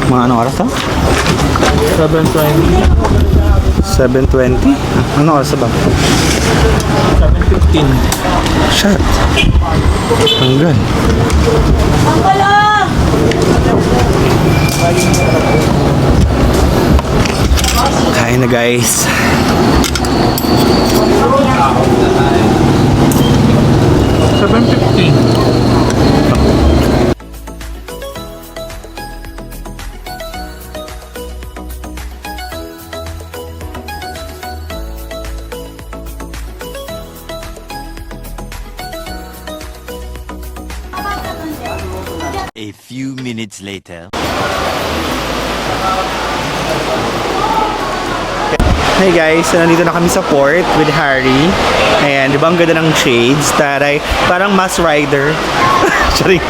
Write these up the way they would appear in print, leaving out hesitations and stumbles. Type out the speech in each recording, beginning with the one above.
Mga anong oras to? 7:20. 7:20? Ano oras ba? 7:15. Shit. Tanggal. Kain na guys. A few minutes later. Hey guys, so nandito na kami sa port with Harry. Ayan, di ba ang ganda ng shades? Taray, parang mass rider. Sorry.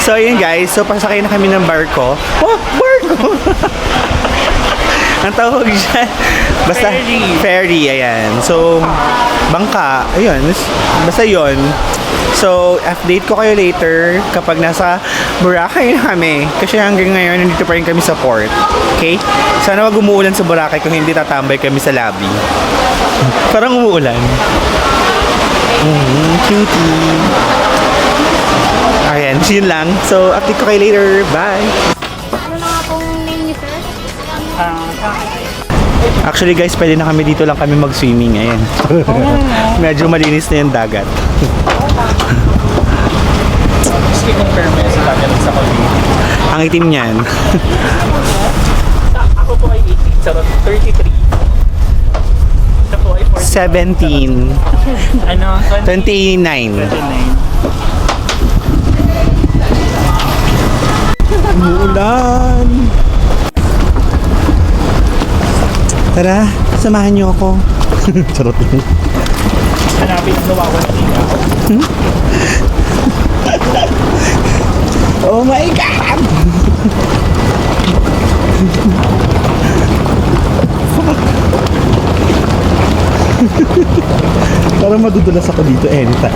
So yun guys, so pasakay na kami ng barko. Oh, barko! Ang tawag dyan. Basta, ferry, ayan. So, bangka, ayun. Basta yun. So, update ko kayo later kapag nasa Boracay na kami. Kasi hanggang ngayon, nandito pa rin kami sa port. Okay? Sana wag umuulan sa Boracay kung hindi tatambay kami sa lobby. Parang umuulan. Cutie. Ayan, yun lang. So, update ko kayo later. Bye! Ano na nga pong name ni sir? Actually guys, pwede na kami dito lang kami mag-swimming. Ayan. Medyo malinis na yung dagat. Just compare mo sa kanya sa kanya. Ang itim niyan. Ako po ay 18, sarap 33. Ito po ay 17. Ano? 29. 29. Umuulan. Tara, samahan niyo ako. Charot lang. Hanapin ang nawawan na ikaw. Oh my God! Parang madudulas ako dito anytime.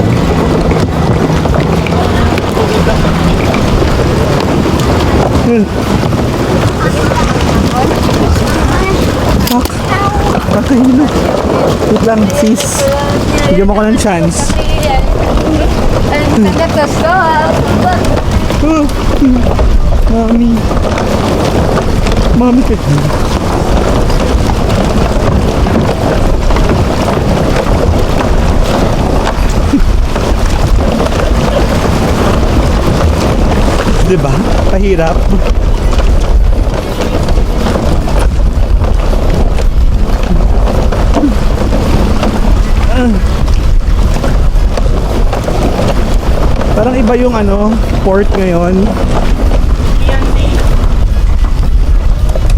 Fuck. Kakahilo. Wait lang, sis. Bigyan mo ko ng chance. Mami. Mami ka. Diba? Pahirap. Parang iba yung ano, port ngayon.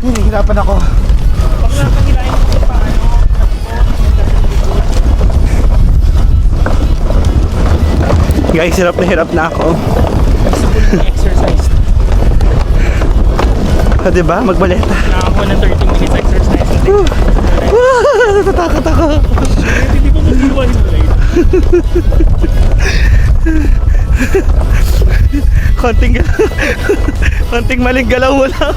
Hihirapan ako. Guys, hirap na ako. Exercise. So, diba? Magbaleta. Nakakuha ng 30 minutes exercise. Natatakot ako. Hindi ko mag-iwan ulit. konting maling galaw mo lang.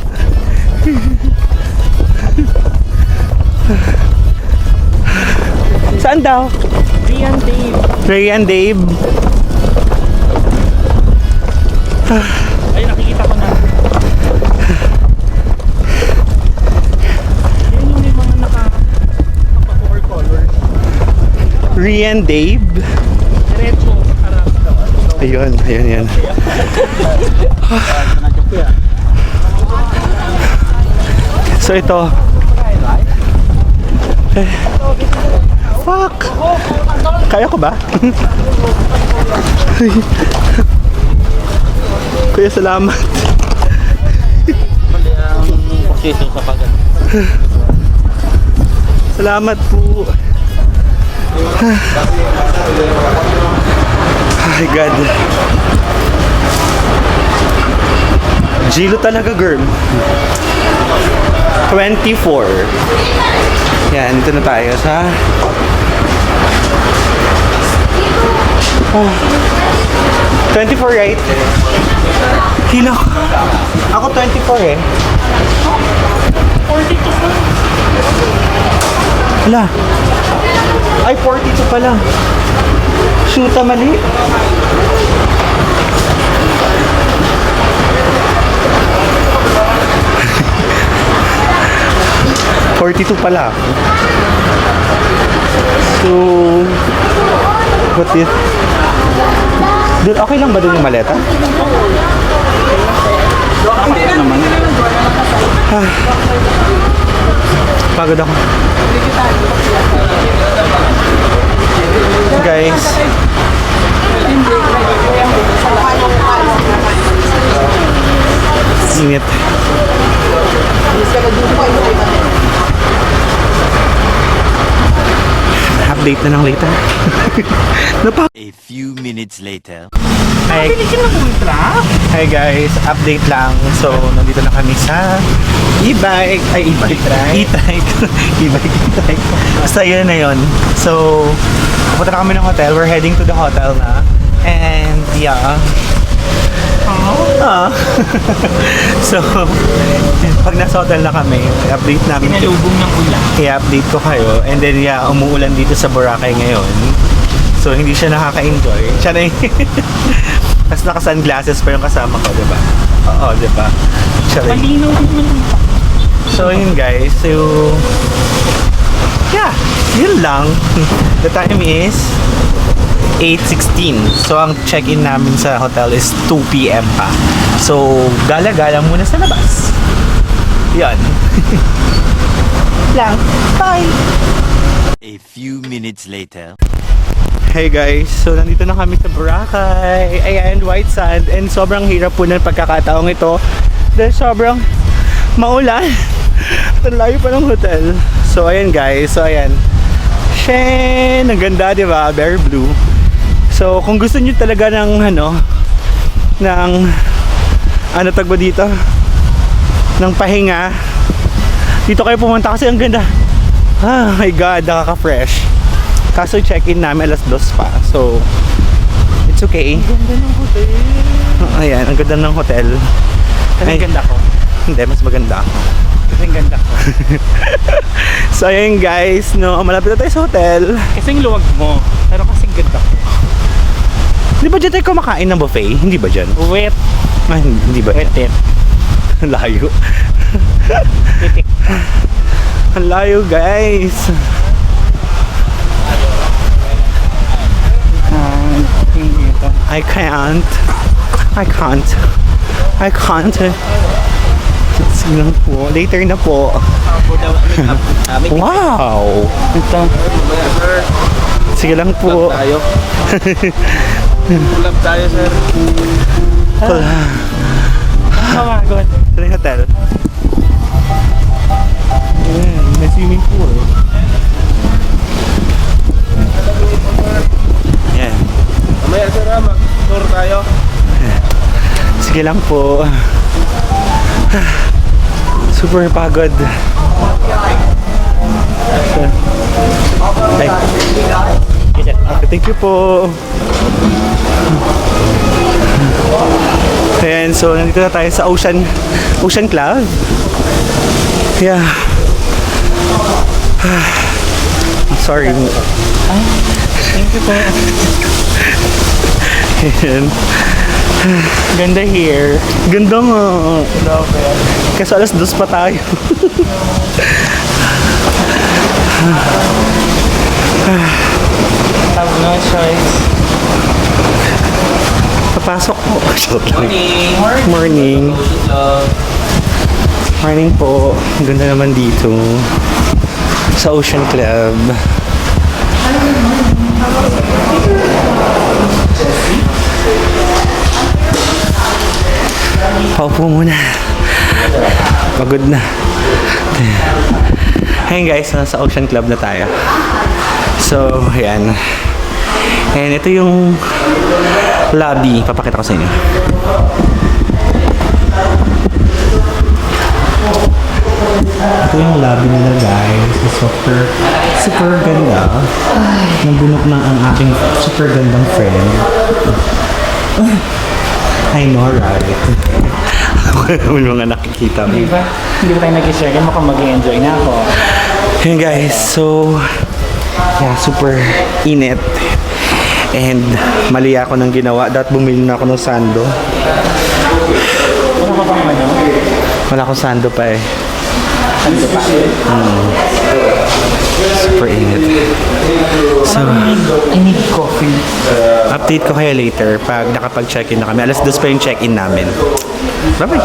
Saan daw? Ray and Dave. Ray and Dave. Ay, nakikita ko na. Yan yung may mga naka-4 colors. Ray and Dave. Diretso, harap daw. Ayun. So ito. Fuck. Kaya ko ba? Kuya, salamat. Mali ang posisyon sa pagat. Salamat po. my God. Gilo talaga, girl. 24. Yan, dito na tayo sa... Oh. 24, right? Hila. Ako 24 eh. 42 pa. Hala. Ay, 42 pala. Shoota, mali. $42 pala. So, what is... Dude, okay lang ba dun yung maleta? Naman. Ah. Pagod ako. Guys. Init. Update na lang later. A few minutes later. Hi. Hi guys, update lang. So, nandito na kami sa e-bike. Ay, e-bike. E-trike. E-bike. Basta yun na yun. So, punta na kami ng hotel. We're heading to the hotel na. And, yeah. So, pag nasa hotel na kami, i-update namin. Pinalubong ng ulan. I-update ko kayo. And then, yeah, umuulan dito sa Boracay ngayon. So, hindi siya nakaka-enjoy. Siya na Tapos naka-sunglasses pa yung kasama ko, diba? Oo, diba? Siya rin. Malinaw din naman. So, yun guys. So, yeah. Yun lang. The time is 8:16. So, ang check-in namin sa hotel is 2 p.m. pa. So, gala-gala muna sa labas. Yan. lang. Bye! A few minutes later. Hey guys, so nandito na kami sa Boracay. Ayan, white sand. And sobrang hirap po ng pagkakataong ito. Dahil sobrang maulan. At ang layo pa ng hotel. So ayan guys, so ayan. Shen! Ang ganda, di ba? Very blue. So kung gusto niyo talaga ng tagbo dito? Ng pahinga. Dito kayo pumunta kasi ang ganda. Ah, my God, nakaka-fresh. Kaso check-in namin alas 2 pa. So, it's okay. Ang ganda ng hotel. Ayan, ang ganda ng hotel. Ang ganda ko. Hindi, mas maganda. Ang ganda ko. So, ayan guys, no, malapit na tayo sa hotel. Kasi yung luwag mo. Pero kasing ganda ko. Hindi ba dyan tayo kumakain ng buffet? Hindi ba dyan? Wet. Ah, hindi ba? Wet it. Ang layo. Titik. Ang layo guys. I can't. Sige lang po. Later na po. Wow! Ito. Sige lang po. Ulap tayo, sir. Kamagod. Ito na yung hotel. Ayan, may swimming pool. Ayan. Mamaya, sir, mag-tour tayo. Sige lang po. Super pagod. Ay. Okay, thank you po. Ayan, so nandito na tayo sa Ocean Club. Yeah. Sorry. Thank you po. Ayan. Ganda here. Ganda nga. Love it. Kasi alas 2 pa tayo. Have no choice. Papasok po. Shout lang. Morning. Morning. Morning po. Ang ganda naman dito. Sa Ocean Club. Paupo muna. Pagod na. Hey guys, nasa Ocean Club na tayo. So, ayan. And ito yung lobby. Papakita ko sa inyo. Ito yung lobby nila guys. Super ganda. Nabunok na ang aking super gandang friend. I know, right? Ako yung mga nakikita mo. Diba? Hindi ba tayo nag-share? Yan mukhang mag-enjoy na ako. Hey guys, so yeah, super init. And mali ako ng ginawa. Dapat bumili na ako ng sando. Ano ka bang ano? Wala akong sando pa eh. Ano pa? Super init. So, I need coffee. update ko kayo later pag nakapag-check-in na kami. Alas 2 pa yung check-in namin. Bye-bye!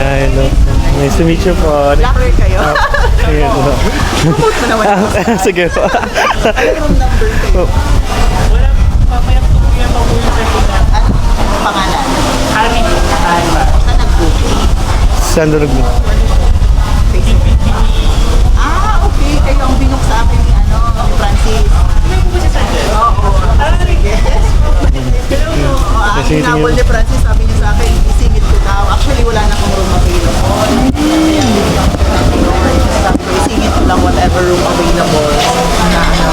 Hello. Nice to meet you po. Locker kayo? Ayan po. Promote mo naman ako. Sige po. Anong number kayo? Wala, papayag ko po yan yung person na. Anong pangalan? Harry. Harry ba? Saan nag-booking? Sando nag Facebook? Okay. Kayo ang binok sa akin ni Francis. Oo. Sige. Ang hinabol ni Francis, sabi niya sa akin, isingit ko daw. Actually, wala na akong room available. Sabi ko, isingit ko lang whatever room available.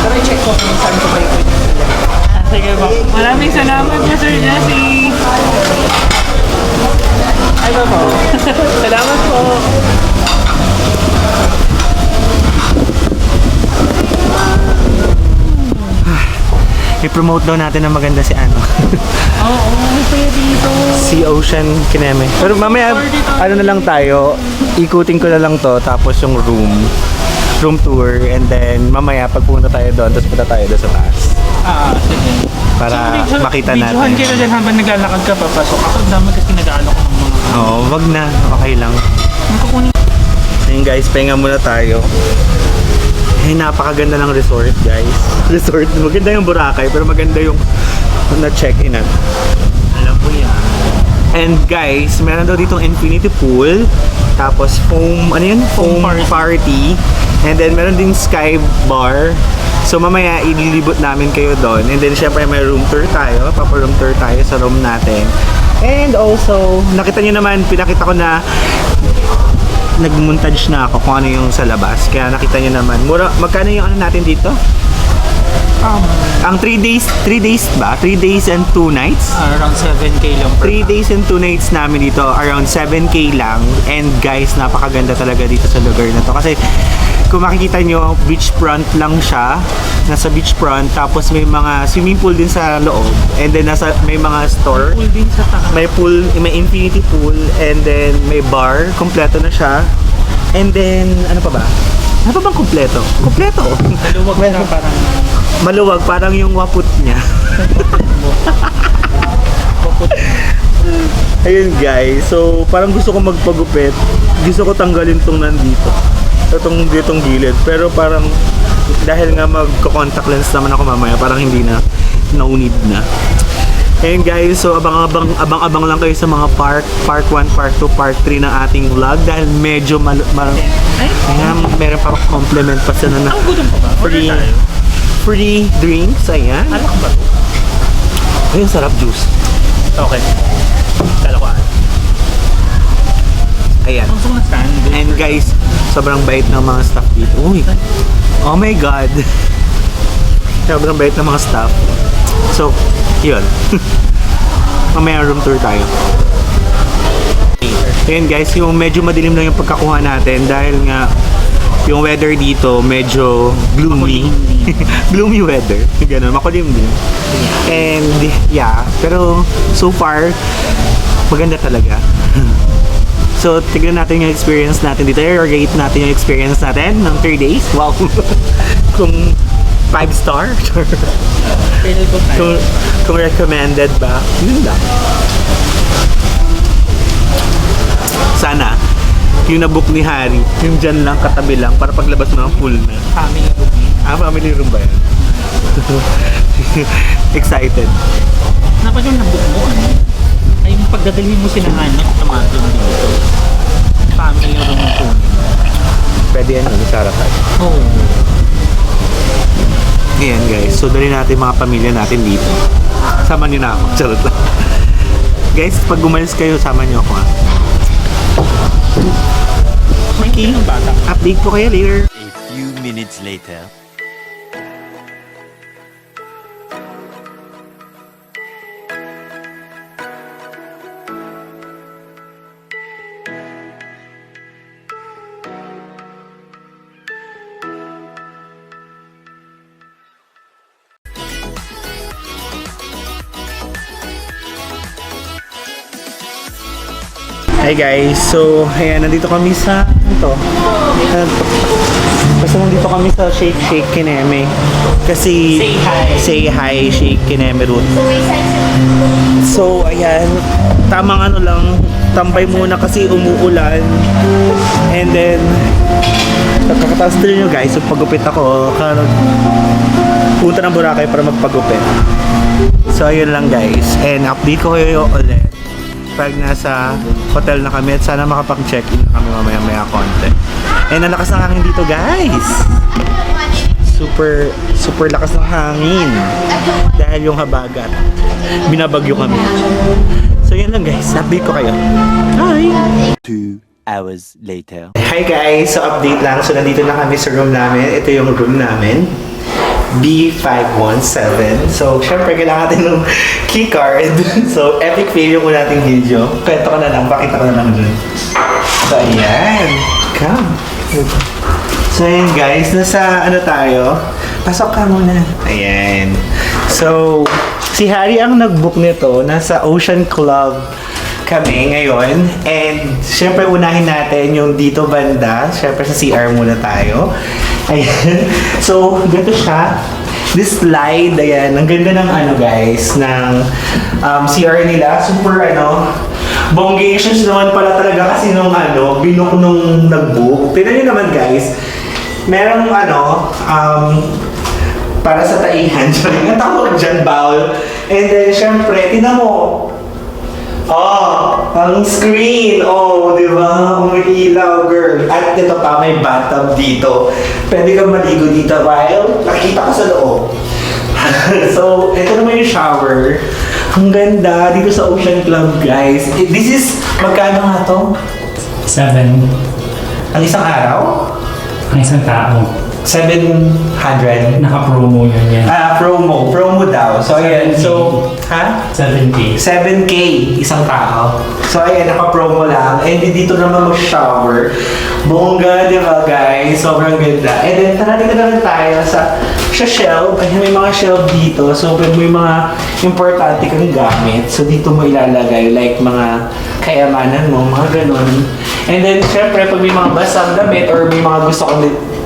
Pero i-check ko kung saan ko kayo pwede. Sige po. Maraming salamat po, Sir Jesse. Ay ba po? Salamat po. I-promote daw natin na maganda si ano. Oo, pwede dito. Si Ocean Kineme. Pero mamaya, ano na lang tayo, ikutin ko na lang to, tapos yung room tour, and then mamaya pagpunta tayo doon, tapos punta tayo doon sa taas. Sige. Para makita natin. Videohan kita dyan habang naglalakad ka, papasok ako. Dami kasi nag-aalok ng mga. Oo, wag na. Okay lang. Ang kukunin. Ayun guys, pahinga muna tayo. Eh, napakaganda ng resort guys. Resort, maganda yung Boracay, pero maganda yung na-check-in na. Alam mo yan. And guys, meron daw ditong infinity pool. Tapos foam, ano yun? Foam party. And then meron din sky bar. So mamaya ililibot namin kayo doon. And then syempre may room tour tayo. Papa-room tour tayo sa room natin. And also, nakita nyo naman, pinakita ko na nag-montage na ako kung ano yung sa labas. Kaya nakita nyo naman. Mura, magkano yung ano natin dito? Ang 3 days ba? 3 days and 2 nights? Around 7K lang per 3 days and 2 nights namin dito, around 7K lang. And guys, napakaganda talaga dito sa lugar na to. Kasi kung makikita nyo, beachfront lang siya. Nasa beachfront, tapos may mga swimming pool din sa loob. And then may mga store. Pool din sa taas. May pool, may infinity pool, and then may bar, kompleto na siya. And then, ano pa ba? Ano pa bang kompleto? Kompleto! Maluwag na parang. Maluwag, parang yung waput niya. Ayun guys, so parang gusto ko magpagupit. Gusto ko tanggalin tong nandito. Itong ditong gilid. Pero parang, dahil nga magko-contact lens naman ako mamaya, parang hindi na, no-need na. Ayun guys, so abang-abang lang kayo sa mga Part 1, Part 2, Part 3 ng ating vlog dahil medyo ayan, meron pa compliment pa sa na Ang gutom pa ba? Order tayo. free drinks, ayan. Alak ba? Ayun, sarap juice. Okay. Kala ko Ayan. Ang gusto na stand. And guys, sobrang bait ng mga staff dito. Uy, oh my God. Sobrang bait ng mga staff. So, yun. Mamaya room tour tayo. Ayan guys, yung medyo madilim lang yung pagkakuha natin dahil nga yung weather dito medyo gloomy. Gloomy weather. Ganun, makulim din. And yeah, pero so far maganda talaga. So, tignan natin yung experience natin dito. I-rate natin yung experience natin ng 3 days. Wow! Kung 5 star. Pwede ko tayo. kung recommended ba, yun lang. Sana, yung nabook ni Harry, yung dyan lang, katabi lang, para paglabas mo ng pool na. Family booking. Family room ba yan? Excited. Dapat yung nabook mo, ano? Ay, yung pagdadalhin mo sinahanap sa mga dito. Family room yung phone. Pwede yan, Sarah. Oo. Ayan guys, so dali natin mga pamilya natin dito. Sama niyo na ako, charot lang. Guys, pag umalis kayo, sama niyo ako ha. Okay, update po kayo later. A few minutes later. Hi guys, so ayan, nandito kami sa basta nandito kami sa Shake Shake Kineme. Kasi Say Hi Shake Kineme route. So ayan, tamang ano lang, tambay muna kasi umuulan. And then kakataas din nyo guys, so pagupit ako, punta ng Boracay para magpagupit. So ayun lang guys, and update ko kayo ulit pag nasa hotel na kami at sana makapag-check-in na kami mamaya-maya konti. And ang lakas ng hangin dito guys! Super lakas ng hangin dahil yung habagat. Binabagyo kami. So yun lang guys, update ko kayo. Hi! 2 hours later. Hi guys! So update lang. So nandito na kami sa room namin. Ito yung room namin. B517. So, syempre, kailangan natin ng keycard. So, epic fail yung una nating video. Kwento ko na lang, pakita ko na lang dun. So, ayan. Come. So, ayan guys, nasa ano tayo? Pasok ka muna. Ayan. So, si Harry ang nag-book nito. Nasa Ocean Club kami ngayon. And, syempre, unahin natin yung dito banda. Syempre, sa CR muna tayo. Ayan. So, ganito siya. This slide, ayan. Ang ganda ng ano guys, ng CR nila. Super bonggacious naman pala talaga kasi nung binook nung nag-book. Tignan nyo naman guys. Merong para sa taihan. Ang tawag dyan, bowl. And then, syempre, tignan mo. Ang screen. Di ba? Umiilaw, girl. At ito pa, may bathtub dito. Pwede kang maligo dito while nakikita ka sa loob. So, ito naman yung shower. Ang ganda dito sa Ocean Club, guys. This is, magkano nga to? 7. Ang isang araw? Ang isang tao. 700. Naka-promo yun yan. Promo. Promo daw. So, ayan. So, 7K. 7K isang tao. So, ayan, naka-promo lang. And dito naman mag-shower. Bongga, di ba, guys? Sobrang ganda. And then, tara dito naman tayo sa shelf. Ayan, may mga shelf dito. So, may mga importante kang gamit. So, dito mo ilalagay. Like, mga kayamanan mo, mga ganun. And then, syempre, pag may mga basang damit or may mga gusto kong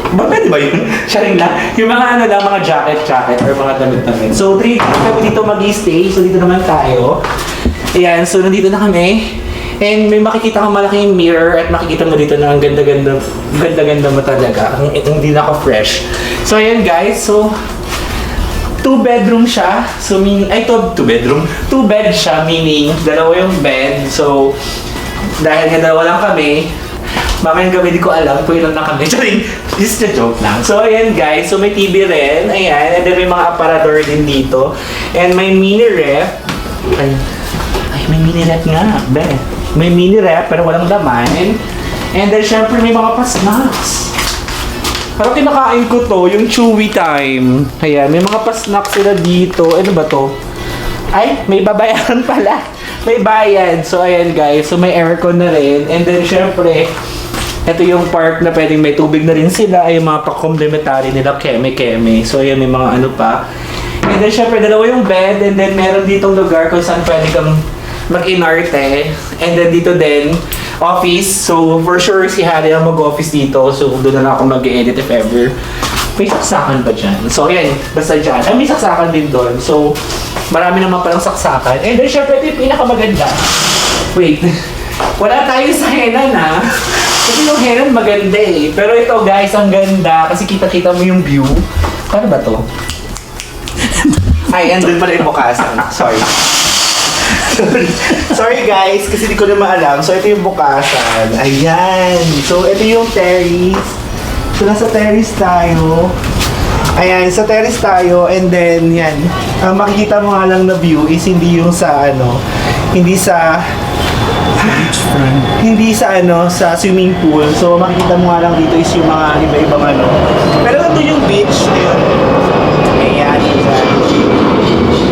pwede ba yun? Sharing lang. Yung mga mga jacket or mga damit-damit. So, 3 kami dito mag-stay. So, dito naman tayo. Ayan, so nandito na kami. And may makikita kang malaking mirror at makikita mo dito na ang ganda-ganda mo talaga. Hindi na ako fresh. So, ayan guys. So, 2 bedroom siya. So, 2 bedroom. 2 bed siya, meaning dalawa yung bed. So, dahil nga dalawa lang kami, mamayang gabi di ko alam kung ilan na kami. Charing, just a joke lang. So, ayan guys. So, may TV rin. Ayan. And then may mga aparador din dito. And may mini ref. Ay, may mini ref nga. May mini ref pero walang laman. And then, syempre, may mga pa-snacks. Parang kinakain ko to, yung chewy time. Ayan, may mga pa-snacks sila dito. Ano ba to? Ay, may babayaran pala. May bayad. So, ayan guys. So, may aircon na rin. And then, syempre, ito yung park na pwedeng may tubig na rin sila. Ay, yung mga pa-complementary nila, keme-keme. So, ayan, may mga ano pa. And then, syempre, dalawa yung bed. And then, meron ditong lugar kung saan pwede kang mag-inarte. And then, dito din, office. So, for sure, si Harry ang mag-office dito. So, doon na lang ako mag-edit if ever. May saksakan ba dyan? So, ayan, basta dyan. Ay, may saksakan din doon. So, marami naman palang saksakan. And then, syempre, ito yung pinakamaganda. Wait. Wala tayo sa Henan, ha? Kasi yung Henan maganda eh. Pero ito, guys, ang ganda. Kasi kita-kita mo yung view. Paano ba to? Ay, andun pala yung bukasan. Sorry. Sorry guys, kasi di ko na maalam. So, ito yung bukasan. Ayan. So, ito yung terrace. So, nasa terrace tayo. Ayan, sa terrace tayo. And then, yan. Ang makikita mo nga lang na view is hindi yung sa ano, hindi sa hindi sa ano, sa swimming pool. So, makikita mo nga lang dito is yung mga iba-ibang ano. Pero ito yung beach. Ayun. Ayan.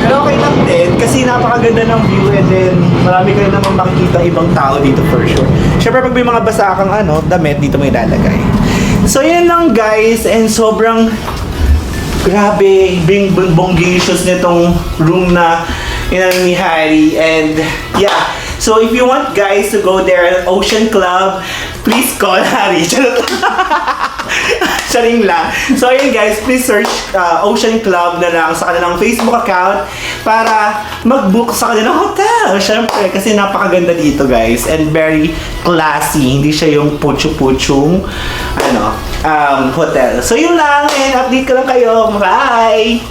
Pero okay lang din kasi napakaganda ng view and then marami ka naman makikita ibang tao dito for sure. Siyempre pag may mga basa kang ano, damit dito mo ilalagay. So yan lang guys and sobrang grabe being bongacious nitong room na inano ni Harry and yeah. So if you want guys to go there Ocean Club, please call Harry. Charing lang. So ayun guys, please search Ocean Club na lang sa kanilang Facebook account para mag-book sa kanilang hotel. Syempre, kasi napakaganda dito guys and very classy. Hindi siya yung pucho-puchong ano, hotel. So yun lang and update ko lang kayo. Bye!